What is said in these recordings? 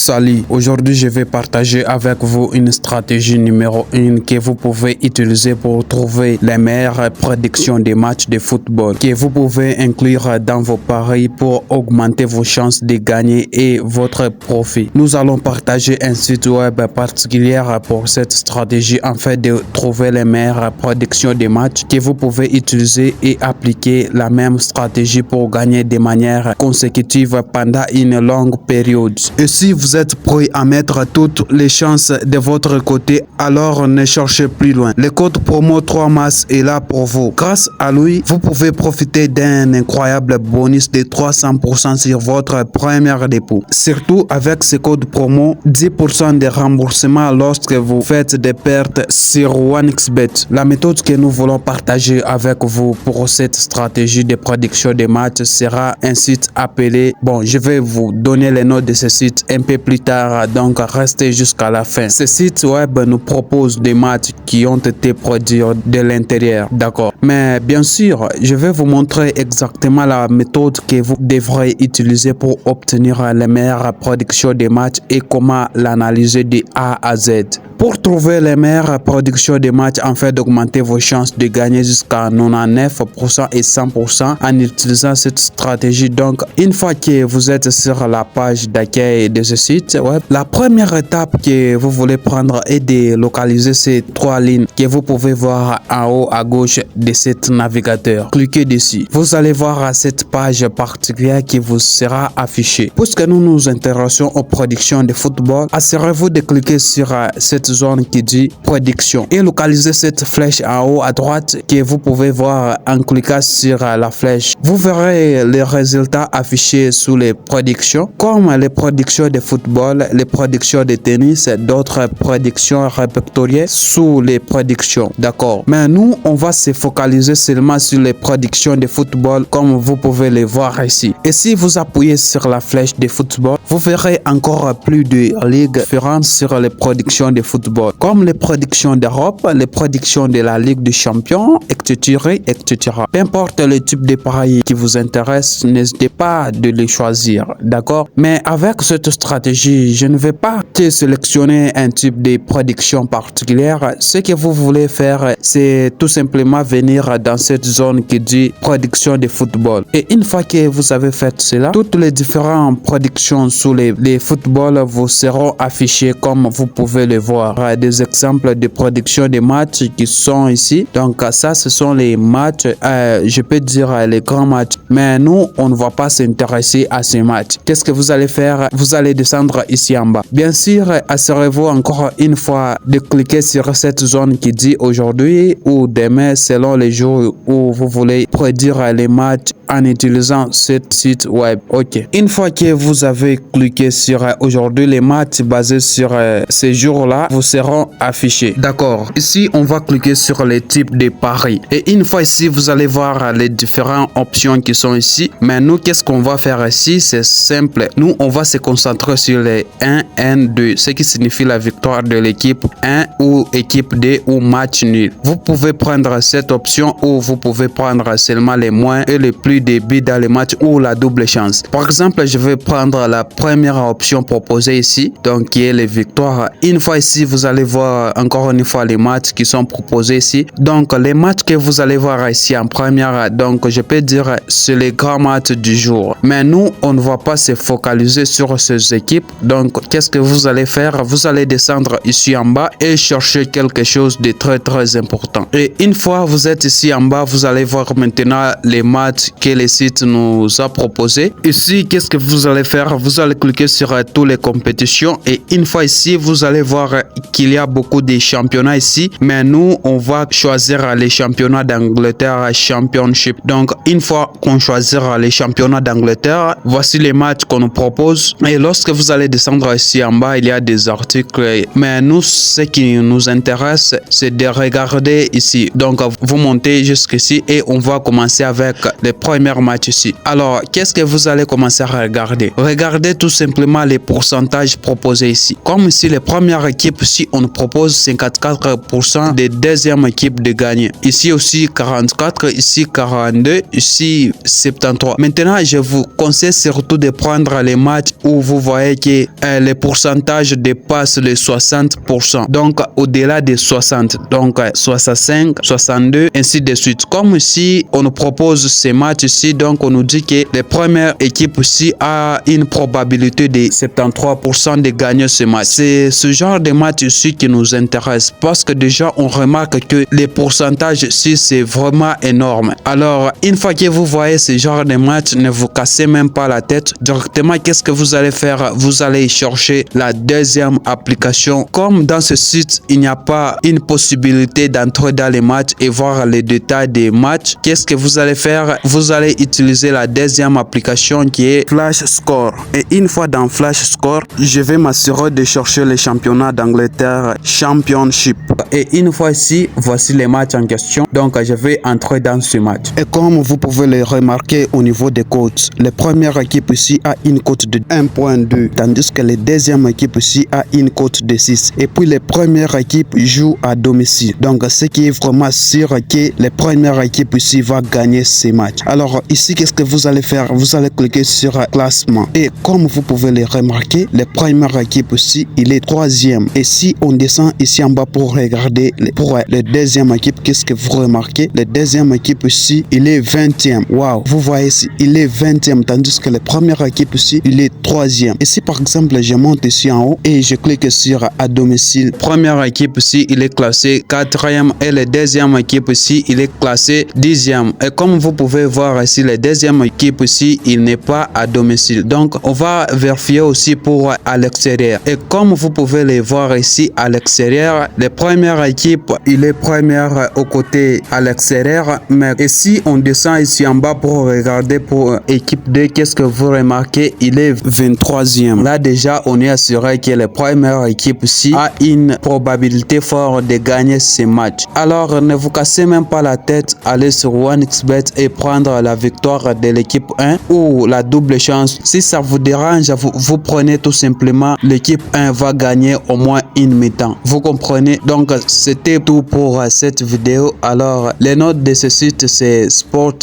Salut, aujourd'hui je vais partager avec vous une stratégie numéro 1 que vous pouvez utiliser pour trouver les meilleures prédictions des matchs de football que vous pouvez inclure dans vos paris pour augmenter vos chances de gagner et votre profit. Nous allons partager un site web particulier pour cette stratégie afin de trouver les meilleures prédictions des matchs que vous pouvez utiliser et appliquer la même stratégie pour gagner de manière consécutive pendant une longue période. Et si vous êtes prêt à mettre toutes les chances de votre côté, alors ne cherchez plus loin. Le code promo 3MAS est là pour vous. Grâce à lui, vous pouvez profiter d'un incroyable bonus de 300% sur votre premier dépôt. Surtout avec ce code promo, 10% de remboursement lorsque vous faites des pertes sur OneXBet. La méthode que nous voulons partager avec vous pour cette stratégie de prédiction des matchs sera un site appelé, je vais vous donner les noms de ce site un peu plus tard, donc restez jusqu'à la fin. Ce site web nous propose des matchs qui ont été produits de l'intérieur, d'accord? Mais bien sûr, je vais vous montrer exactement la méthode que vous devrez utiliser pour obtenir les meilleures prédictions des matchs et comment l'analyser de A à Z. Pour trouver les meilleures prédictions des matchs afin d'augmenter vos chances de gagner jusqu'à 99% et 100% en utilisant cette stratégie. Donc, une fois que vous êtes sur la page d'accueil de ce site web, la première étape que vous voulez prendre est de localiser ces trois lignes que vous pouvez voir en haut à gauche de cet navigateur. Cliquez dessus. Vous allez voir cette page particulière qui vous sera affichée. Puisque nous nous intéressons aux prédictions de football, assurez-vous de cliquer sur cette zone qui dit prédiction et localisez cette flèche en haut à droite que vous pouvez voir en cliquant sur la flèche. Vous verrez les résultats affichés sous les prédictions comme les prédictions de football, les prédictions de tennis, d'autres prédictions répertoriées sous les prédictions, d'accord? Mais nous, on va se focaliser seulement sur les prédictions de football comme vous pouvez les voir ici. Et si vous appuyez sur la flèche de football, vous verrez encore plus de ligues différentes sur les prédictions de football, comme les prédictions d'Europe, les prédictions de la Ligue des Champions, etc., etc. Peu importe le type de paris qui vous intéresse, n'hésitez pas de les choisir, d'accord? Mais avec cette stratégie, je ne vais pas que sélectionner un type de prédiction particulière. Ce que vous voulez faire, c'est tout simplement venir dans cette zone qui dit prédiction de football. Et une fois que vous avez fait cela, toutes les différentes prédictions sous les footballs vous seront affichées comme vous pouvez le voir. Des exemples de prédictions de matchs qui sont ici. Donc ça, ce sont les matchs, je peux dire les grands matchs. Mais nous, on ne va pas s'intéresser à ces matchs. Qu'est-ce que vous allez faire? Vous allez descendre ici en bas. Bien sûr, assurez-vous encore une fois de cliquer sur cette zone qui dit aujourd'hui ou demain selon les jours où vous voulez prédire les matchs en utilisant ce site web. Ok. Une fois que vous avez cliqué sur aujourd'hui, les matchs basés sur ces jours-là vous seront affichés. D'accord. Ici, on va cliquer sur les types de paris. Et une fois ici, vous allez voir les différentes options qui sont ici. Mais nous, qu'est-ce qu'on va faire ici? C'est simple. Nous, on va se concentrer sur les 1-1-2, ce qui signifie la victoire de l'équipe 1 ou équipe 2 ou match nul. Vous pouvez prendre cette option ou vous pouvez prendre seulement les moins et les plus de buts dans les matchs ou la double chance. Par exemple, je vais prendre la première option proposée ici, donc qui est les victoires. Une fois ici, vous allez voir encore une fois les matchs qui sont proposés ici. Donc, les matchs que vous allez voir ici en première, donc je peux dire c'est les grands matchs du jour. Mais nous, on ne va pas se focaliser sur ces équipes. Donc, qu'est-ce que vous allez faire? Vous allez descendre ici en bas et chercher quelque chose de très important. Et une fois vous êtes ici en bas, vous allez voir maintenant les matchs que le site nous a proposés. Ici, qu'est-ce que vous allez faire? Vous allez cliquer sur toutes les compétitions et une fois ici, vous allez voir qu'il y a beaucoup de championnats ici. Mais nous, on va choisir les championnats d'Angleterre Championship. Donc, une fois qu'on choisira les championnats d'Angleterre, voici les matchs qu'on nous propose. Et lorsque vous allez descendre ici en bas, il y a des articles. Mais nous, ce qui nous intéresse, c'est de regarder ici. Donc, vous montez jusqu'ici et on va commencer avec les premiers premier match ici. Alors, qu'est-ce que vous allez commencer à regarder? Regardez tout simplement les pourcentages proposés ici. Comme ici, les premières équipes, ici, on propose 54% des deuxièmes équipes de gagner. Ici aussi 44, ici 42, ici 73. Maintenant, je vous conseille surtout de prendre les matchs où vous voyez que les pourcentages dépassent les 60%. Donc, au-delà des 60. Donc, 65, 62, ainsi de suite. Comme ici, on nous propose ces matchs ici, donc on nous dit que les premières équipes ici a une probabilité de 73% de gagner ce match. C'est ce genre de match ici qui nous intéresse parce que déjà, on remarque que les pourcentages ici, c'est vraiment énorme. Alors, une fois que vous voyez ce genre de match, ne vous cassez même pas la tête. Directement, qu'est-ce que vous allez faire? Vous allez chercher la deuxième application. Comme dans ce site, il n'y a pas une possibilité d'entrer dans les matchs et voir les détails des matchs. Qu'est-ce que vous allez faire? Vous allez utiliser la deuxième application qui est Flash Score. Et une fois dans Flash Score, je vais m'assurer de chercher le championnat d'Angleterre Championship. Et une fois ici, voici les matchs en question. Donc, je vais entrer dans ce match. Et comme vous pouvez le remarquer au niveau des cotes, la première équipe ici a une cote de 1.2, tandis que la deuxième équipe ici a une cote de 6. Et puis, les premières équipes jouent à domicile. Donc, ce qui est vraiment sûr que la première équipe ici va gagner ces matchs. Alors, ici, qu'est-ce que vous allez faire? Vous allez cliquer sur classement. Et comme vous pouvez le remarquer, la première équipe ici, il est troisième. Et si on descend ici en bas pour regarder pour la deuxième équipe, qu'est-ce que vous remarquez? La deuxième équipe ici, il est 20e. Waouh! Vous voyez ici, il est 20e, tandis que la première équipe ici, il est troisième. Et si par exemple, je monte ici en haut et je clique sur à domicile, première équipe ici, il est classé 4e et la deuxième équipe ici, il est classé 10e. Et comme vous pouvez voir ici, la deuxième équipe ici, il n'est pas à domicile. Donc, on va vérifier aussi pour à l'extérieur. Et comme vous pouvez les voir ici à l'extérieur, la première équipe, il est première au côté à l'extérieur. Mais ici, on descend ici en bas pour regarder pour équipe 2. Qu'est-ce que vous remarquez? Il est 23e. Là, déjà, on est assuré que la première équipe ici a une probabilité forte de gagner ces matchs. Alors, ne vous cassez même pas la tête. Allez sur OneXBet et prendre la victoire de l'équipe 1 ou la double chance. Si ça vous dérange, vous prenez tout simplement l'équipe 1 va gagner au moins une mi-temps. Vous comprenez? Donc, c'était tout pour cette vidéo. Alors, les notes de ce site, c'est Sport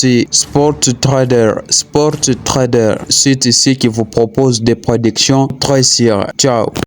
Trader, site ici qui vous propose des prédictions très sûres. Ciao!